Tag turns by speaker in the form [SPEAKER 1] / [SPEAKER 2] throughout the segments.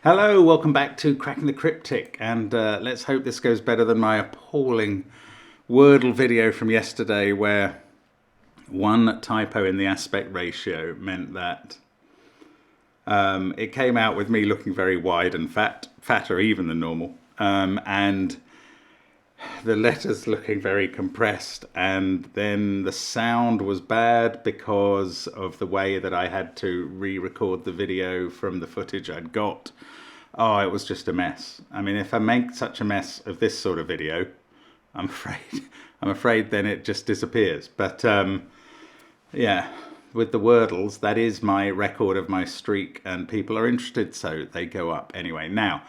[SPEAKER 1] Hello, welcome back to Cracking the Cryptic, and let's hope this goes better than my appalling Wordle video from yesterday where one typo in the aspect ratio meant that it came out with me looking very wide and fatter even than normal, and the letters looking very compressed, and then the sound was bad because of the way that I had to re-record the video from the footage I'd got. Oh, it was just a mess. I mean, if I make such a mess of this sort of video, I'm afraid then it just disappears. But yeah, with the Wordles, that is my record of my streak, and people are interested, so they go up. Anyway, now,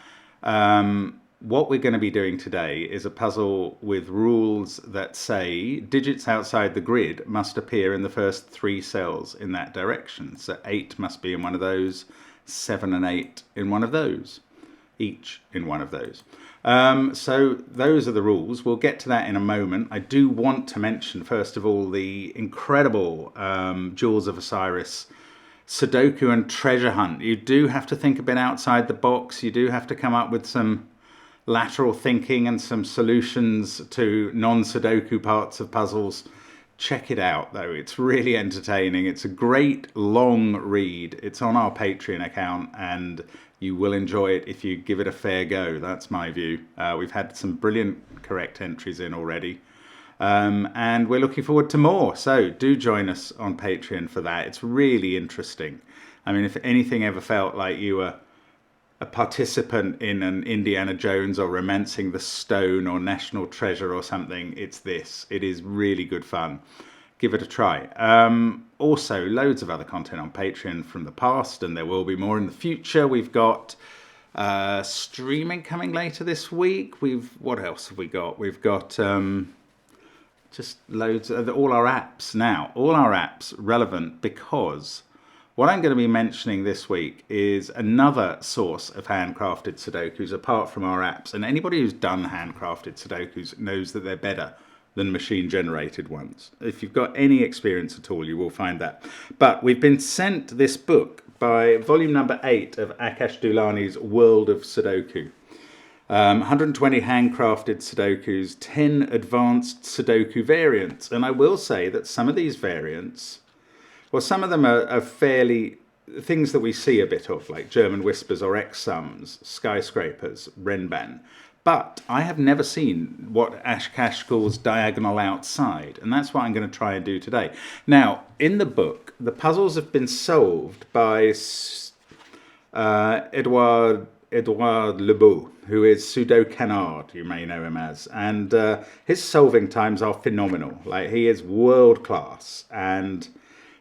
[SPEAKER 1] what we're going to be doing today is a puzzle with rules that say digits outside the grid must appear in the first 3 cells in that direction. So 8 must be in one of those, 7 and 8 in one of those, each in one of those. So those are the rules. We'll get to that in a moment. I do want to mention, first of all, the incredible Jewels of Osiris Sudoku and treasure hunt. You do have to think a bit outside the box. You do have to come up with some lateral thinking and some solutions to non-Sudoku parts of puzzles. Check it out, though. It's really entertaining. It's a great long read. It's on our Patreon account, and you will enjoy it if you give it a fair go. That's my view. We've had some brilliant correct entries in already, and we're looking forward to more. So do join us on Patreon for that. It's really interesting. I mean, if anything ever felt like you were a participant in an Indiana Jones or Romancing the Stone or National Treasure or something, it's this. It is really good fun. Give it a try. Also, loads of other content on Patreon from the past, and there will be more in the future. We've got streaming coming later this week. What else have we got? We've got just loads of all our apps now. All our apps relevant because what I'm going to be mentioning this week is another source of handcrafted Sudokus apart from our apps. And anybody who's done handcrafted Sudokus knows that they're better than machine-generated ones. If you've got any experience at all, you will find that. But we've been sent this book by volume number 8 of Akash Dulani's World of Sudoku. 120 handcrafted Sudokus, 10 advanced Sudoku variants. And I will say that some of these variants, well, some of them are fairly things that we see a bit of, like German Whispers or X-Sums, Skyscrapers, Renban. But I have never seen what Akash calls diagonal outside, and that's what I'm going to try and do today. Now, in the book, the puzzles have been solved by Edouard Lebeau, who is Pseudo-Canard, you may know him as, and his solving times are phenomenal. Like, he is world-class, and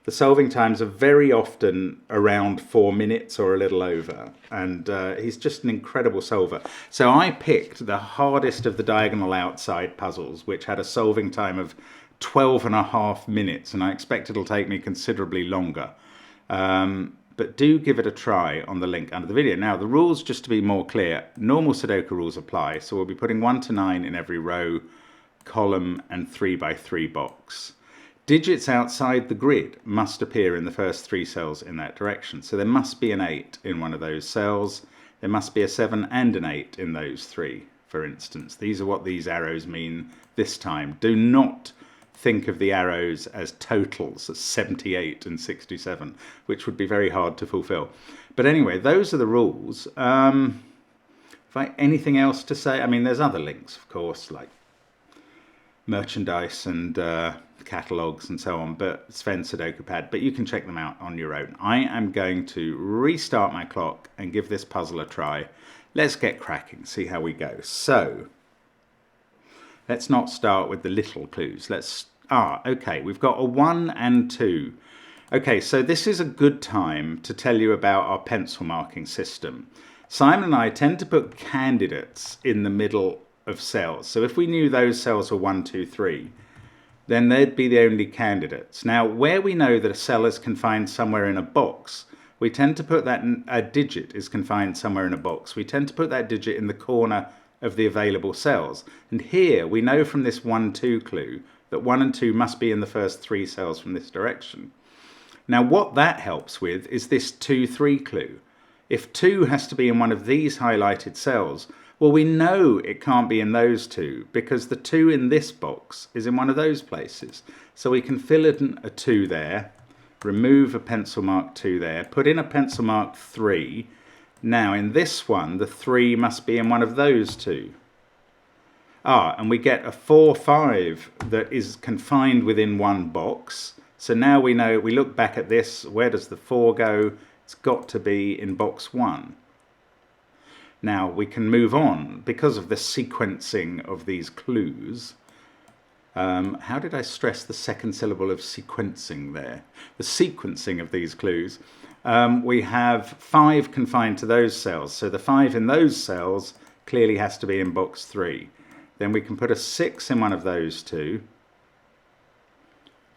[SPEAKER 1] the solving times are very often around 4 minutes or a little over, and he's just an incredible solver. So I picked the hardest of the diagonal outside puzzles, which had a solving time of 12.5 minutes, and I expect it'll take me considerably longer. But do give it a try on the link under the video. Now, the rules, just to be more clear, normal Sudoku rules apply, so we'll be putting 1 to 9 in every row, column, and 3 by 3 box. Digits outside the grid must appear in the first 3 cells in that direction. So there must be an 8 in one of those cells. There must be a 7 and an 8 in those 3, for instance. These are what these arrows mean this time. Do not think of the arrows as totals, as 78 and 67, which would be very hard to fulfill. But anyway, those are the rules. Anything else to say? I mean, there's other links, of course, like merchandise and catalogues and so on, but Sven Sudoku Pad, but you can check them out on your own. I am going to restart my clock and give this puzzle a try. Let's get cracking, see how we go. So let's not start with the little clues. Okay, we've got a 1 and 2. Okay, so this is a good time to tell you about our pencil marking system. Simon and I tend to put candidates in the middle of cells. So if we knew those cells were 1, 2, 3, then they'd be the only candidates. Now, where we know that a cell is confined somewhere in a box, we tend to put that a digit is confined somewhere in a box. We tend to put that digit in the corner of the available cells. And here we know from this 1, 2 clue that 1 and 2 must be in the first 3 cells from this direction. Now, what that helps with is this 2, 3 clue. If 2 has to be in one of these highlighted cells, well, we know it can't be in those 2 because the 2 in this box is in one of those places. So we can fill in a 2 there, remove a pencil mark 2 there, put in a pencil mark 3. Now in this one, the 3 must be in one of those 2. And we get a 4, 5 that is confined within one box. So now we know, we look back at this, where does the 4 go? It's got to be in box 1. Now we can move on because of the sequencing of these clues. How did I stress the second syllable of sequencing there? The sequencing of these clues. We have 5 confined to those cells. So the 5 in those cells clearly has to be in box 3. Then we can put a 6 in one of those 2.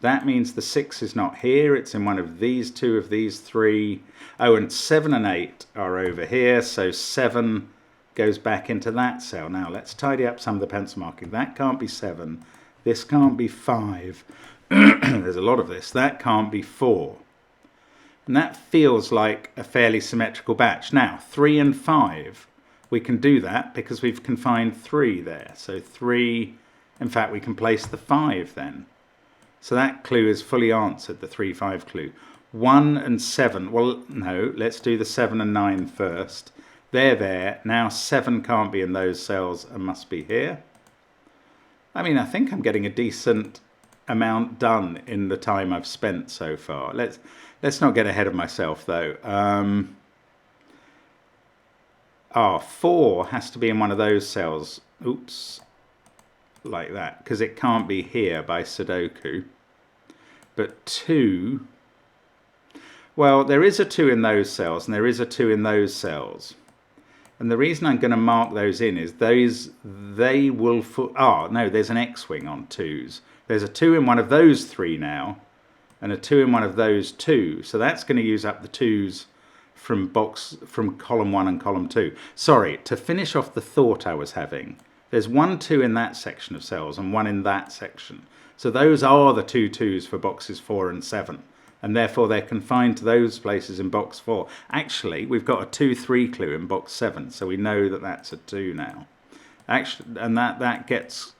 [SPEAKER 1] That means the 6 is not here, it's in one of these 2 of these 3. Oh, and 7 and 8 are over here, so 7 goes back into that cell. Now let's tidy up some of the pencil marking. That can't be 7, this can't be 5. There's a lot of this. That can't be 4. And that feels like a fairly symmetrical batch. Now, 3 and 5, we can do that because we've confined 3 there. So 3, in fact, we can place the 5 then. So that clue is fully answered, the 3, 5 clue. 1 and 7, well, no, let's do the 7 and 9 first. They're there. Now 7 can't be in those cells and must be here. I mean, I think I'm getting a decent amount done in the time I've spent so far. Let's not get ahead of myself, though. 4 has to be in one of those cells. Oops. Like that, because it can't be here by Sudoku. But 2, well, there is a 2 in those cells and there is a 2 in those cells. And the reason I'm going to mark those in is they will, no, there's an X-wing on 2s. There's a 2 in one of those 3 now and a 2 in one of those 2. So that's going to use up the 2s from column 1 and column 2. Sorry, to finish off the thought I was having, there's 1 2 in that section of cells and 1 in that section. So those are the 2 2s for boxes 4 and 7. And therefore they're confined to those places in box 4. Actually, we've got a 2 3 clue in box 7. So we know that that's a 2 now. Actually, and that gets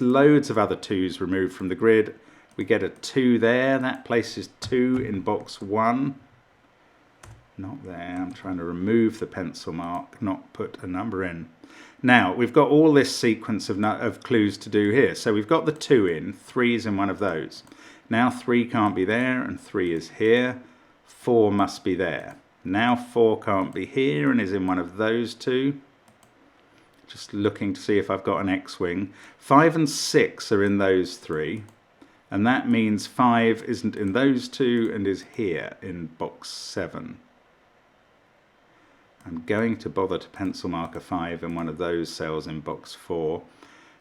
[SPEAKER 1] loads of other 2s removed from the grid. We get a 2 there. That places 2 in box 1. Not there. I'm trying to remove the pencil mark, not put a number in. Now, we've got all this sequence of clues to do here. So we've got the 2 in, 3 is in one of those. Now 3 can't be there and 3 is here. 4 must be there. Now 4 can't be here and is in one of those 2. Just looking to see if I've got an X-wing. 5 and 6 are in those 3. And that means 5 isn't in those 2 and is here in box 7. I'm going to bother to pencil mark a 5 in one of those cells in box 4.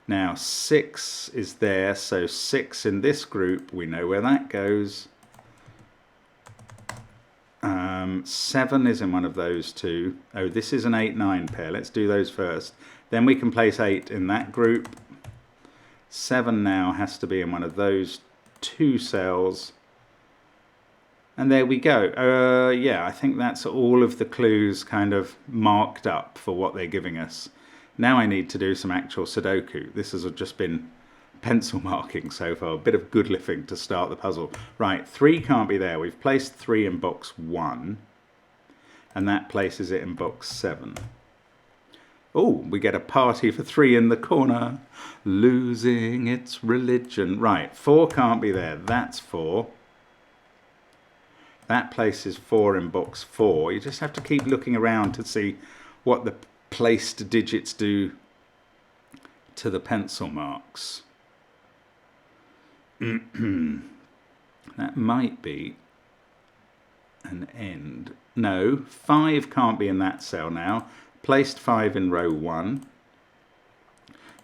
[SPEAKER 1] Now 6 is there, so 6 in this group, we know where that goes. 7 is in one of those 2. Oh, this is an 8-9 pair. Let's do those first. Then we can place 8 in that group. 7 now has to be in one of those 2 cells. And there we go. Yeah, I think that's all of the clues kind of marked up for what they're giving us. Now I need to do some actual Sudoku. This has just been pencil marking so far, a bit of Goodliffing to start the puzzle. Right, 3 can't be there. We've placed 3 in box 1, and that places it in box 7. Oh, we get a party for 3 in the corner, losing its religion. Right, 4 can't be there. That's 4. That places 4 in box 4. You just have to keep looking around to see what the placed digits do to the pencil marks. That might be an end. No, 5 can't be in that cell now. Placed 5 in row 1.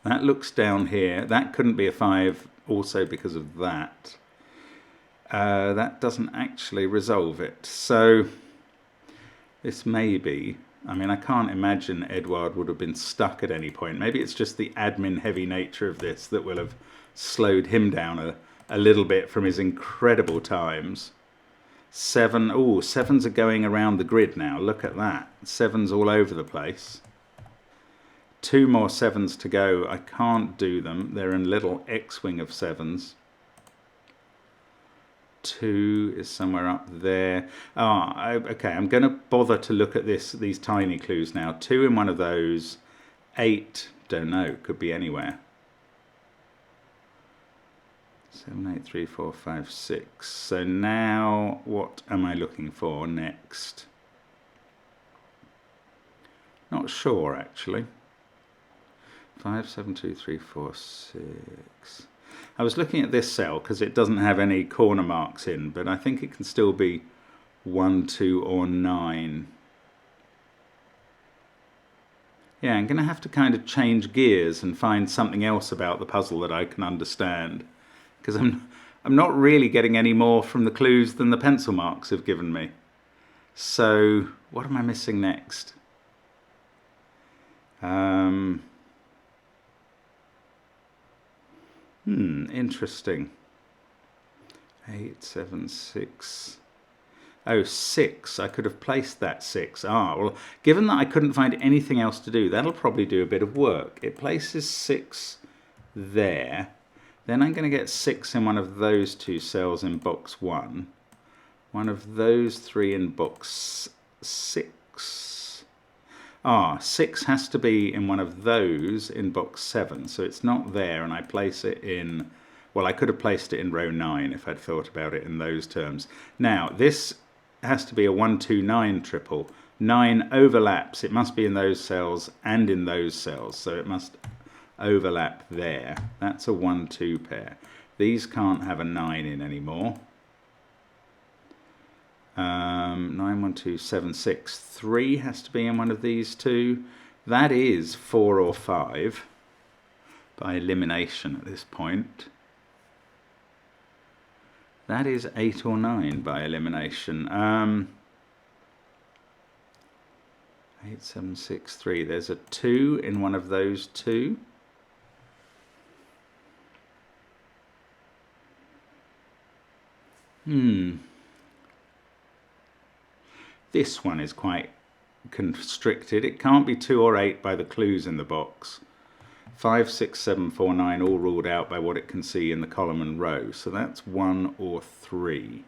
[SPEAKER 1] That looks down here. That couldn't be a 5 also because of that. That doesn't actually resolve it. So this may be, I mean, I can't imagine Edward would have been stuck at any point. Maybe it's just the admin heavy nature of this that will have slowed him down a little bit from his incredible times. 7. Oh, 7s are going around the grid now. Look at that. 7s all over the place. 2 more 7s to go. I can't do them. They're in little X-wing of 7s. 2 is somewhere up there. Okay, I'm going to bother to look at these tiny clues now. 2 in one of those. 8, don't know, could be anywhere. 7, 8, 3, 4, 5, 6. So now what am I looking for next? Not sure actually. 5, 7, 2, 3, 4, 6. I was looking at this cell because it doesn't have any corner marks in, but I think it can still be 1, 2 or 9. Yeah, I'm going to have to kind of change gears and find something else about the puzzle that I can understand, because I'm not really getting any more from the clues than the pencil marks have given me. So what am I missing next? Interesting. 8, 7, 6. Oh, 6. I could have placed that 6. Well, given that I couldn't find anything else to do, that'll probably do a bit of work. It places 6 there. Then I'm going to get 6 in one of those 2 cells in box 1. One of those 3 in box 6. 6 has to be in one of those in box 7. So it's not there, and I place it in... Well, I could have placed it in row 9 if I'd thought about it in those terms. Now, this has to be a 1, 2, 9 triple. 9 overlaps. It must be in those cells and in those cells, so it must overlap there. That's a 1, 2 pair. These can't have a 9 in anymore. 9, 1, 2, 7, 6. 3 has to be in one of these 2. That is 4 or 5 by elimination at this point. That is 8 or 9 by elimination. 8, 7, 6, 3. There's a 2 in one of those 2. This one is quite constricted. It can't be 2 or 8 by the clues in the box. 5, 6, 7, 4, 9 all ruled out by what it can see in the column and row. So that's 1 or 3.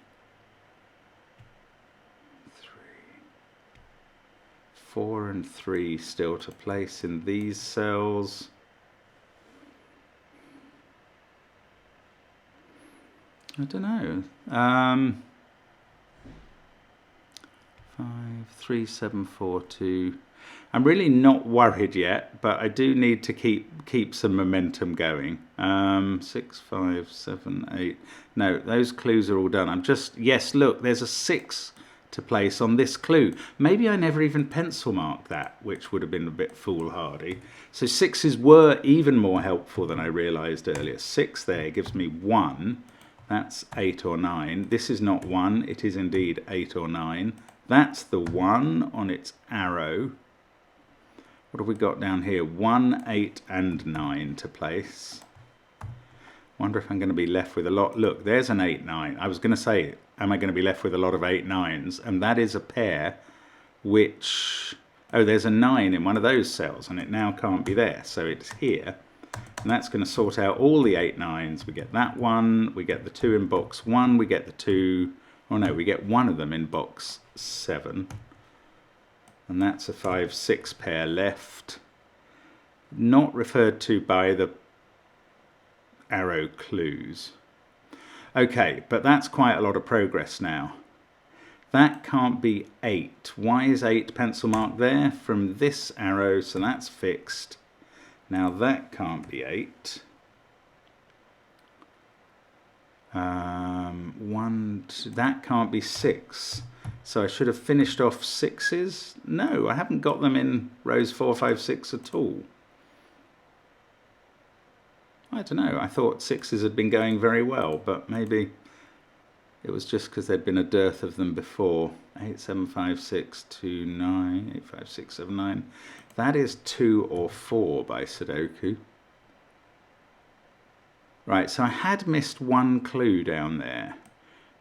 [SPEAKER 1] 4 and 3 still to place in these cells. I don't know. 5, 3, 7, 4, 2. I'm really not worried yet, but I do need to keep some momentum going. 6, 5, 7, 8. No, those clues are all done. Yes, look, there's a 6 to place on this clue. Maybe I never even pencil marked that, which would have been a bit foolhardy. So 6s were even more helpful than I realised earlier. 6 there gives me 1. That's 8 or 9. This is not 1. It is indeed 8 or 9. That's the 1 on its arrow. What have we got down here? 1, 8 and 9 to place. Wonder if I'm going to be left with a lot. Look, there's an 8, 9. I was going to say, am I going to be left with a lot of 8, 9s? And that is a pair which... Oh, there's a 9 in one of those cells, and it now can't be there. So it's here. And that's going to sort out all the 8, 9s. We get that one. We get the 2 in box 1. We get the 2... Oh, no, we get one of them in box 7. And that's a 5, 6 pair left. Not referred to by the arrow clues. Okay, but that's quite a lot of progress now. That can't be 8. Why is 8 pencil marked there? From this arrow, so that's fixed. Now that can't be 8. 1, 2, that can't be 6. So I should have finished off 6s. No, I haven't got them in rows 4, 5, 6 at all. I don't know, I thought 6s had been going very well, but maybe it was just because there'd been a dearth of them before. 8, 7, 5, 6, 2, 9, 8, 5, 6, 7, 9. That is 2 or 4 by Sudoku. Right, so I had missed one clue down there.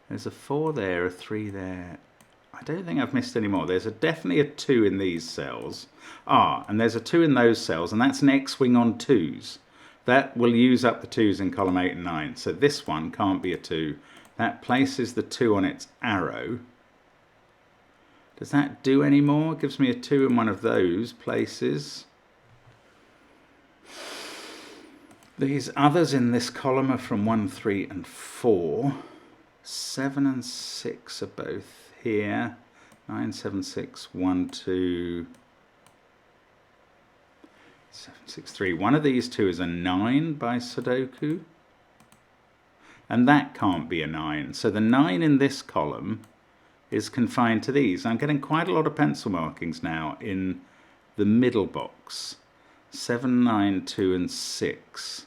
[SPEAKER 1] There's a 4 there, a 3 there. I don't think I've missed any more. There's definitely a 2 in these cells. And there's a 2 in those cells, and that's an X-wing on 2s. That will use up the 2s in column 8 and 9. So this one can't be a 2. That places the 2 on its arrow. Does that do any more? It gives me a 2 in one of those places. These others in this column are from 1, 3 and 4. 7 and 6 are both here. 9, 7, 6, 1, 2, 7, 6, 3. One of these two is a 9 by Sudoku. And that can't be a 9. So the 9 in this column is confined to these. I'm getting quite a lot of pencil markings now in the middle box. 7, 9, 2 and 6.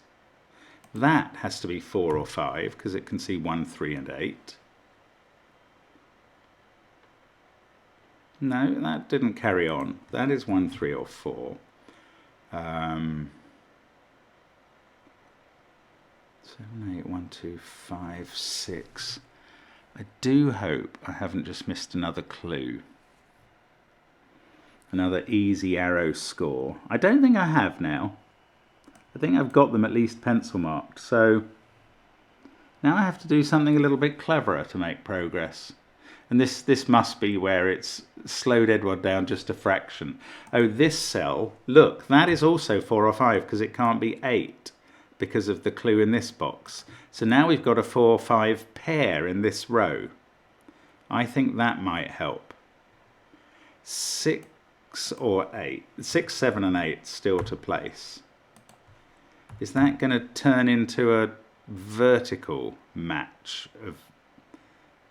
[SPEAKER 1] That has to be 4 or 5 because it can see 1, 3 and 8. No, that didn't carry on. That is 1, 3 or 4. 7, 8, 1, 2, 5, 6. I do hope I haven't just missed another clue. Another easy arrow score. I don't think I have now. I think I've got them at least pencil marked. So now I have to do something a little bit cleverer to make progress. And this must be where it's slowed Edward down just a fraction. Oh, this cell, look, that is also 4 or 5 because it can't be 8 because of the clue in this box. So now we've got a 4, 5 pair in this row. I think that might help. 6 or 8. 6, 7 and 8 still to place. Is that going to turn into a vertical match of...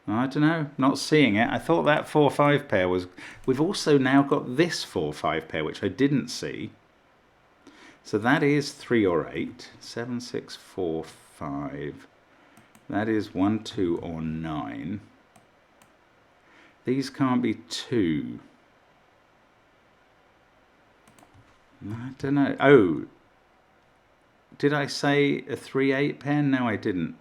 [SPEAKER 1] I don't know, not seeing it. I thought that 4, 5 pair was... We've also now got this 4, 5 pair, which I didn't see. So that is 3 or 8. 7, 6, 4, 5. That is 1, 2 or 9. These can't be 2. I don't know. Oh, did I say a 3, 8 pair? No, I didn't.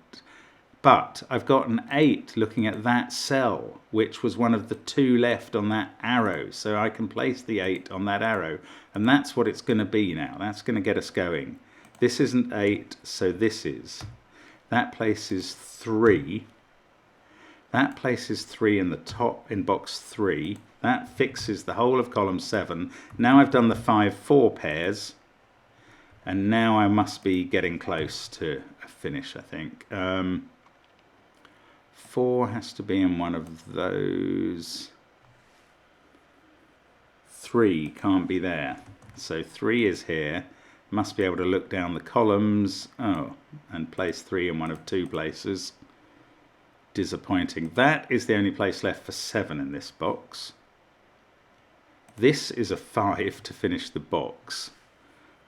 [SPEAKER 1] But I've got an 8 looking at that cell, which was one of the 2 left on that arrow. So I can place the 8 on that arrow. And that's what it's going to be now. That's going to get us going. This isn't 8, so this is. That places 3. That places 3 in the top, in box 3. That fixes the whole of column 7. Now I've done the 5, 4 pairs. And now I must be getting close to a finish, I think. 4 has to be in one of those. 3 can't be there. So 3 is here. Must be able to look down the columns. Oh, and place 3 in one of 2 places. Disappointing. That is the only place left for 7 in this box. This is a 5 to finish the box.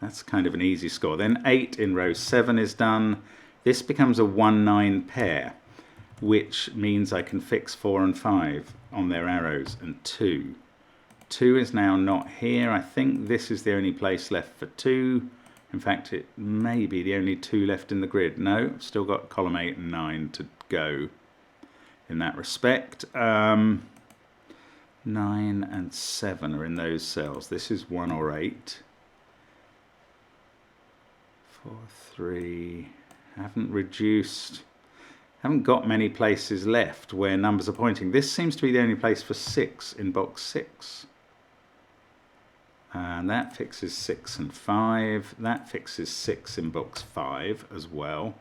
[SPEAKER 1] That's kind of an easy score. Then 8 in row 7 is done. This becomes a 1, 9 pair, which means I can fix 4 and 5 on their arrows, and 2. 2 is now not here. I think this is the only place left for 2. In fact, it may be the only 2 left in the grid. No, still got column 8 and 9 to go in that respect. 9 and 7 are in those cells. This is 1 or 8. 4, 3. Haven't reduced. Haven't got many places left where numbers are pointing. This seems to be the only place for 6 in box 6. And that fixes 6 and 5. That fixes 6 in box 5 as well.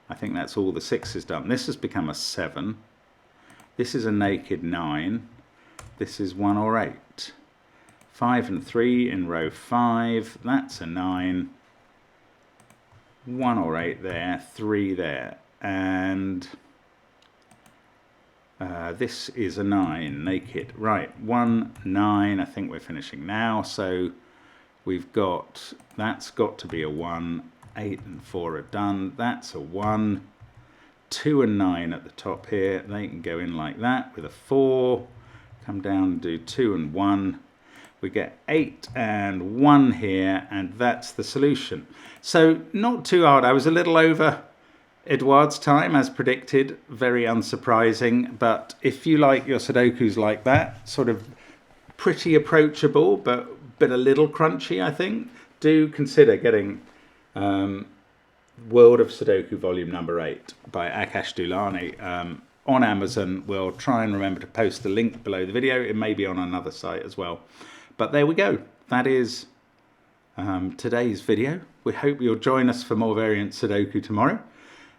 [SPEAKER 1] I think that's all the 6 done. This has become a 7. This is a naked 9. This is 1 or 8. 5 and 3 in row 5. That's a 9. 1 or 8 there. 3 there. And this is a 9, naked. Right, 1, 9, I think we're finishing now. So we've got, that's got to be a 1, 8 and 4 are done. That's a 1, 2 and 9 at the top here. They can go in like that with a 4. Come down and do 2 and 1. We get 8 and 1 here, and that's the solution. So not too hard. I was a little over Edouard's time, as predicted, very unsurprising, but if you like your Sudokus like that, sort of pretty approachable, but a little crunchy, I think, do consider getting World of Sudoku Volume Number 8 by Akash on Amazon. We'll try and remember to post the link below the video. It may be on another site as well. But there we go. That is today's video. We hope you'll join us for more variant Sudoku tomorrow.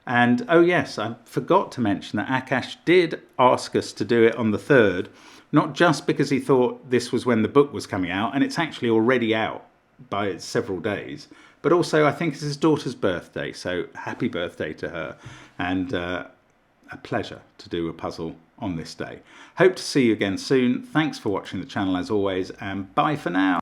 [SPEAKER 1] And oh yes, I forgot to mention that Akash did ask us to do it on the 3rd, not just because he thought this was when the book was coming out, and it's actually already out by several days, but also I think it's his daughter's birthday, so happy birthday to her, and a pleasure to do a puzzle on this day. Hope to see you again soon. Thanks for watching the channel as always, and bye for now.